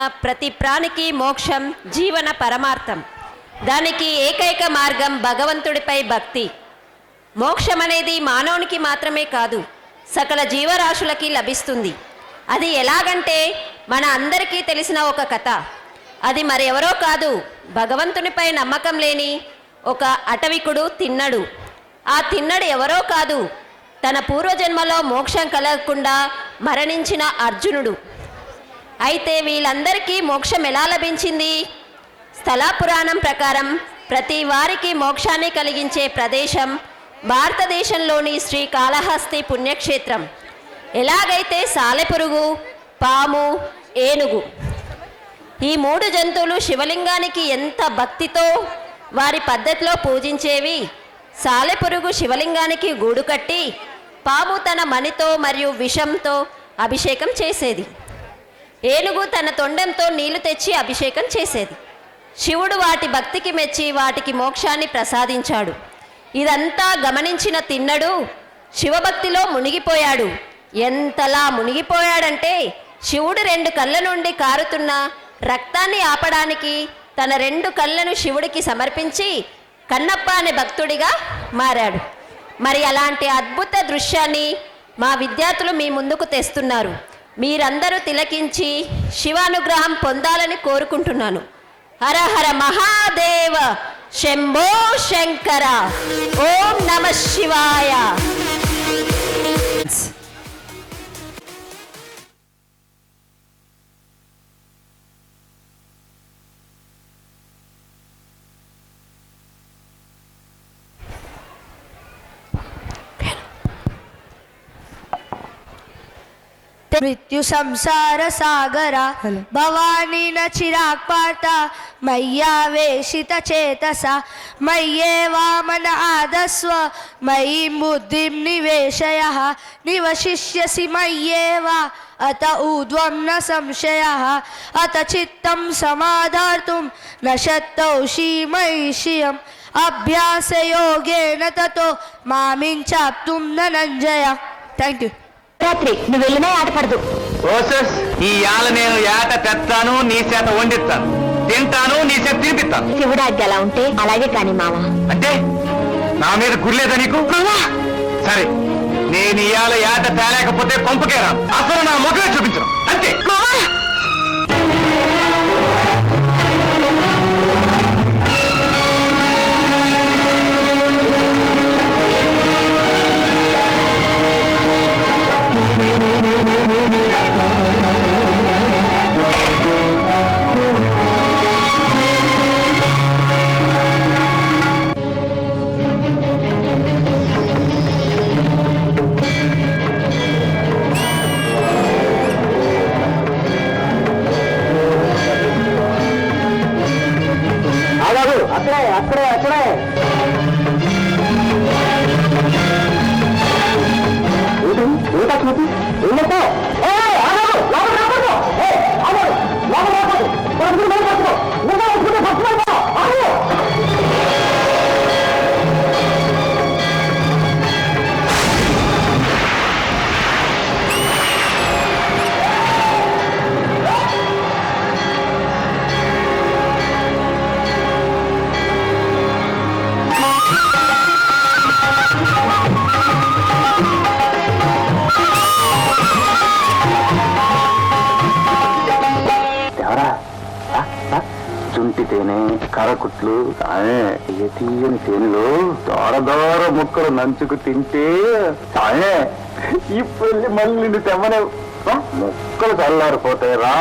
ప్రతి ప్రాణికి మోక్షం జీవన పరమార్థం. దానికి ఏకైక మార్గం భగవంతుడిపై భక్తి. మోక్షం అనేది మానవునికి మాత్రమే కాదు, సకల జీవరాశులకి లభిస్తుంది. అది ఎలాగంటే మన అందరికీ తెలిసిన ఒక కథ. అది మరెవరో కాదు, భగవంతునిపై నమ్మకం లేని ఒక అటవికుడు తిన్నడు. ఆ తిన్నడు ఎవరో కాదు, తన పూర్వజన్మలో మోక్షం కలగకుండా మరణించిన అర్జునుడు. అయితే వీళ్ళందరికీ మోక్షం ఎలా లభించింది? స్థల పురాణం ప్రకారం ప్రతి వారికి మోక్షాన్ని కలిగించే ప్రదేశం భారతదేశంలోని శ్రీకాళహస్తి పుణ్యక్షేత్రం. ఎలాగైతే సాలెపురుగు, పాము, ఏనుగు ఈ మూడు జంతువులు శివలింగానికి ఎంత భక్తితో వారి పద్ధతిలో పూజించేవి. సాలెపురుగు శివలింగానికి గూడు కట్టి, పాము తన మణితో మరియు విషంతో అభిషేకం చేసేది. ఏనుగు తన తొండంతో నీళ్లు తెచ్చి అభిషేకం చేసేది. శివుడు వాటి భక్తికి మెచ్చి వాటికి మోక్షాన్ని ప్రసాదించాడు. ఇదంతా గమనించిన తిన్నడు శివభక్తిలో మునిగిపోయాడు. ఎంతలా మునిగిపోయాడంటే శివుడు 2 కళ్ళ నుండి కారుతున్న రక్తాన్ని ఆపడానికి తన 2 కళ్ళను శివుడికి సమర్పించి కన్నప్ప అనే భక్తుడిగా మారాడు. మరి అలాంటి అద్భుత దృశ్యాన్ని మా విద్యార్థులు మీ ముందుకు తెస్తున్నారు. మీరందరూ తిలకించి శివానుగ్రహం పొందాలని కోరుకుంటున్నాను. హర హర మహాదేవ, శంభో శంకర, ఓం నమ శివాయ. मृत्यु संसार सागरा भवानी न चिराग पाता मय्यावेशित चेतसा मय्येवामन आदस्व मयि बुद्धिं निवेशयः निवशिष्यसि मय्येव अत ऊर्ध्वं न संशयः अत चित्तं समाधातुं न शक्तौषि मयिष्यम् अभ्यासयोगेन ततो मामिञ्चाप्तुं धनञ्जय. Thank you. రాత్రి నువ్వు వెళ్ళినా ఆటపడదు. ఓసస్, ఈ ఆల నేను ఏట తెస్తాను, నీ చేత వండిస్తాను, తింటాను, నీ చేత తినిపిస్తాను. శివుడు ఆజ్ఞ అలా ఉంటే అలాగే కాని మామ. అంటే నా మీద గుర్లేదా నీకు? సరే, నేను ఇవాళ ఏట తేలేకపోతే కొంపకే రాను. అసలు నా ముఖమే చూపించను అంతే. అక్కడే చుంటి తేనె, కరకుట్లు, తీయని తేనెలో దోర ముక్కలు నంచుకు తింటే ఇప్పుడు మళ్ళీ నిన్ను తెమ్మనే ముక్కలు చల్లారిపోతాయి రా.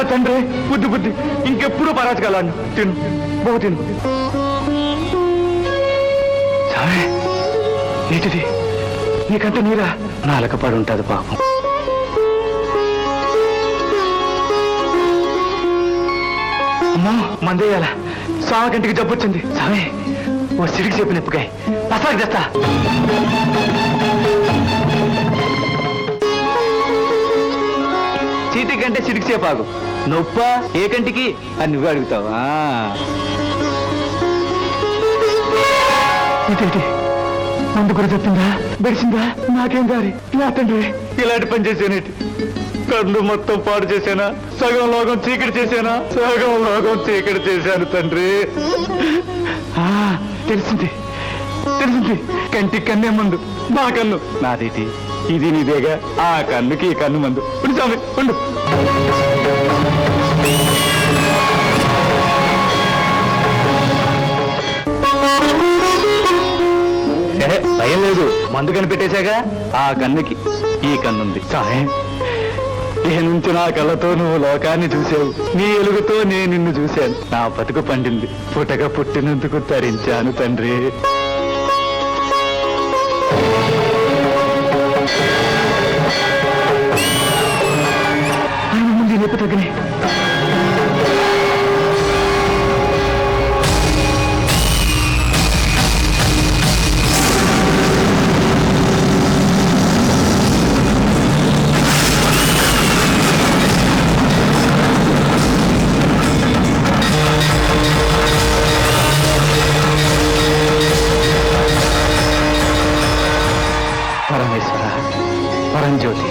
తండ్రి బుద్ధి బుద్ధి ఇంకెప్పుడు పరాజకాలను తిను బహు తిను. సామే ఏంటిది నీకంటే నీరా నాలక పడి ఉంటుంది పాపం. అమ్మో మందేయాల సామ గంటికి జబ్బు వచ్చింది. సామే ఓ సిడికి చెప్పిన ఎప్పుకాయ పసాకి తెస్తా. చీటి కంటే సిడికి చేపాకు నొప్ప ఏ కంటికి అని నువ్వు అడుగుతావా? ఇదేంటి మందు కూడా చెప్పిందా బెడిసిందా? నాకేం దారి నా తండ్రి ఇలాంటి పని చేసేనేటి. కళ్ళు మొత్తం పాడు చేశానా? సగం లోకం చీకటి చేశానా? సగం లోకం చీకటి చేశాను తండ్రి. తెలిసింది తెలిసింది కంటికి కన్నే మందు నా కన్ను నాదేటి ఇది నీదేగా. ఆ కన్నుకి ఈ కన్ను మందు. ఉండు స్వామి ఉండు. భయం లేదు మందు కనిపెట్టేశాగా. ఆ కన్నుకి ఈ కన్నుంది. సామే ఏ నుంచి నా కళ్ళతో నువ్వు లోకాన్ని చూసావు, నీ ఎలుగుతో నేను నిన్ను చూశాను. నా బతుకు పండింది. పుట్టగా పుట్టినందుకు తరించాను తండ్రి. ఆయన ముందు నొప్పి తగ్గని పరమేశ్వర, పరంజ్యోతి,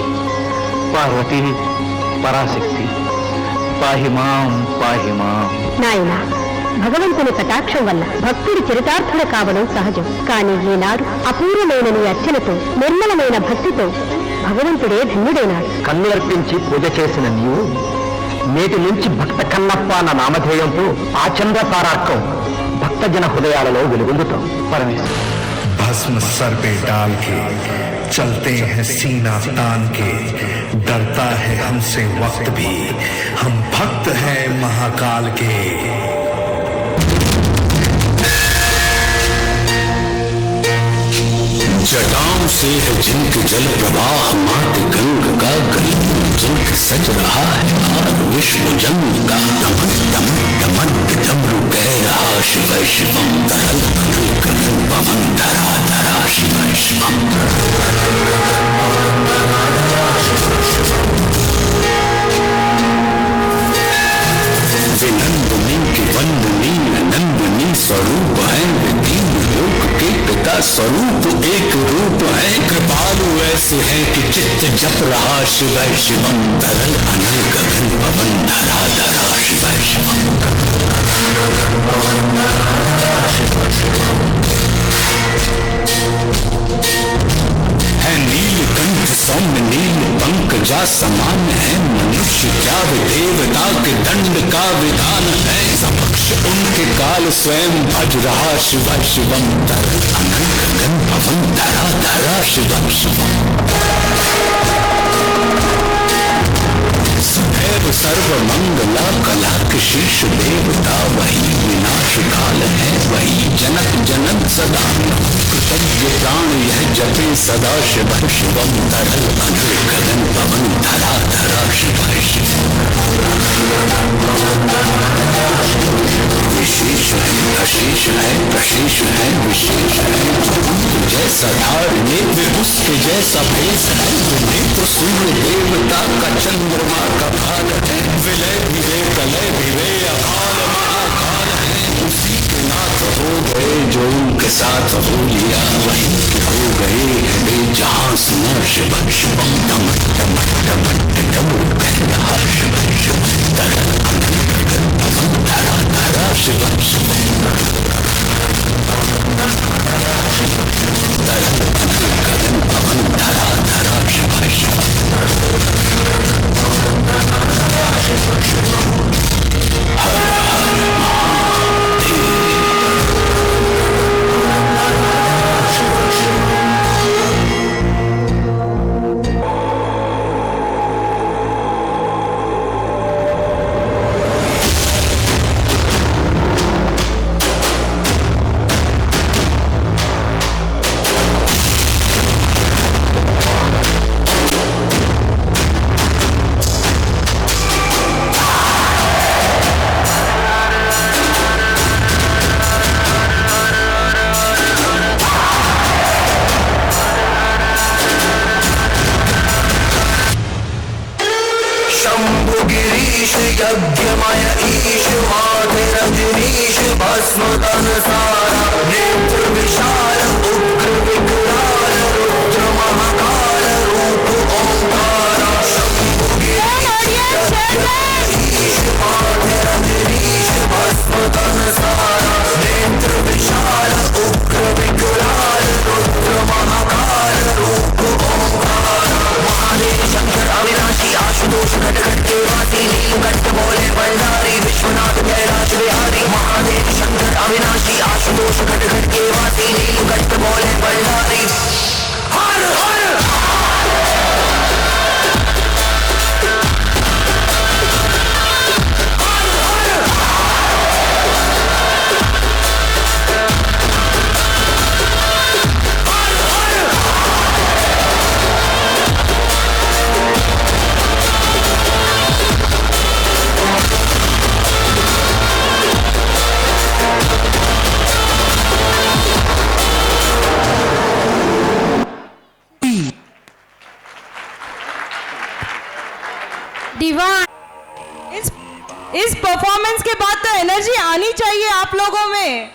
పార్వతి, పరాశక్తి, పాహిమాం పాహిమాం. నాయన భగవంతుని కటాక్షం వల్ల భక్తుడి చరితార్థుడు కావడం సహజం. కానీ ఈనాడు అపూర్వమైన నీ అర్చనతో నిర్మలమైన భక్తితో భగవంతుడే ధన్యుడైనాడు. కన్నులర్పించి పూజ చేసిన నీవు నేటి నుంచి భక్త కన్నప్ప అన్న నామధేయంతో ఆ చంద్రతారార్కం భక్తజన హృదయాలలో వెలుగొందుతాం. పరమేశ్వర भस्म सर पे डाल के चलते हैं सीना तान के, डरता है हमसे वक्त भी, हम भक्त हैं महाकाल के। जटाओं से है जिनके जल प्रवाह, मात गंग का गरीब जिनके सज रहा है और विश्व जन्म का दमन दमन दमन डमरू कह रहा शिव शिवम तरल करण पवन धरा धरा शिव शिवम। विनंदनी के वंदनी नंदनी स्वरूप है, तीन लोक के पिता स्वरूप एक रूप है। कृपालु ऐसे है कि चित्त जप रहा शिव शिवम तरल अनल गगन पवन धरा धरा शिव शिवम। है नीलकंठ सौम्य नील पंकजा समान है, मनुष्य क्या देवता के दंड का विधान है। समक्ष उनके काल स्वयं भज रहा शिव शिवम तरल अनल गगन पवन धरा धरा शिव शिवम। सदैव सर्व मंगला कला के शीर्ष देवता वही, विनाश काल है वही, जनक जनक सदा कृतज्ञ प्राण यह जपे सदा शिव शिवम तरल अनल गगन पवन धरा धरा शिव शिवम। विशेष है अशेष है प्रशेष है विशेष है, जैसा धारणे वे उसके जैसा भेष है। नेत्र सूर्य देवता का चंद्रमा का भाल है, विलय भी वे कलय भी वे अकाल महाकाल है। उसी के नाथ हो गए जो उनके साथ हो लिया, वही हो गए वे जहां सुना शिव शिवम दम दम दम दम कह रहा शिव शिव तरल अनल गगन पवन धरा धरा शिव शिवम। तरल अनल गगन पवन धरा धरा शिव शिवम। यज्ञमय ईश माथे रजनीश भस्म तन सारा नेत्र विशाल उग्र विकराल रुद्र महाकाल रूप ओंकारा शंभु ईश माथे रजनीश भस्म तन सारा नेत्र विशाल उग्र विकराल रुद्र महाकाल रूप ओंकारा महादेव शंकर अविनाशी आशुतोष घट घट के वासी नीलकंठ भोले भंडारी विश्वनाथ कैलाश बिहारी महादेव शंकर अविनाशी आशुतोष घट घट के वासी नीलकंठ भोले भंडारी हर हर डिवाइन। इस परफॉर्मेंस के बाद तो एनर्जी आनी चाहिए आप लोगों में।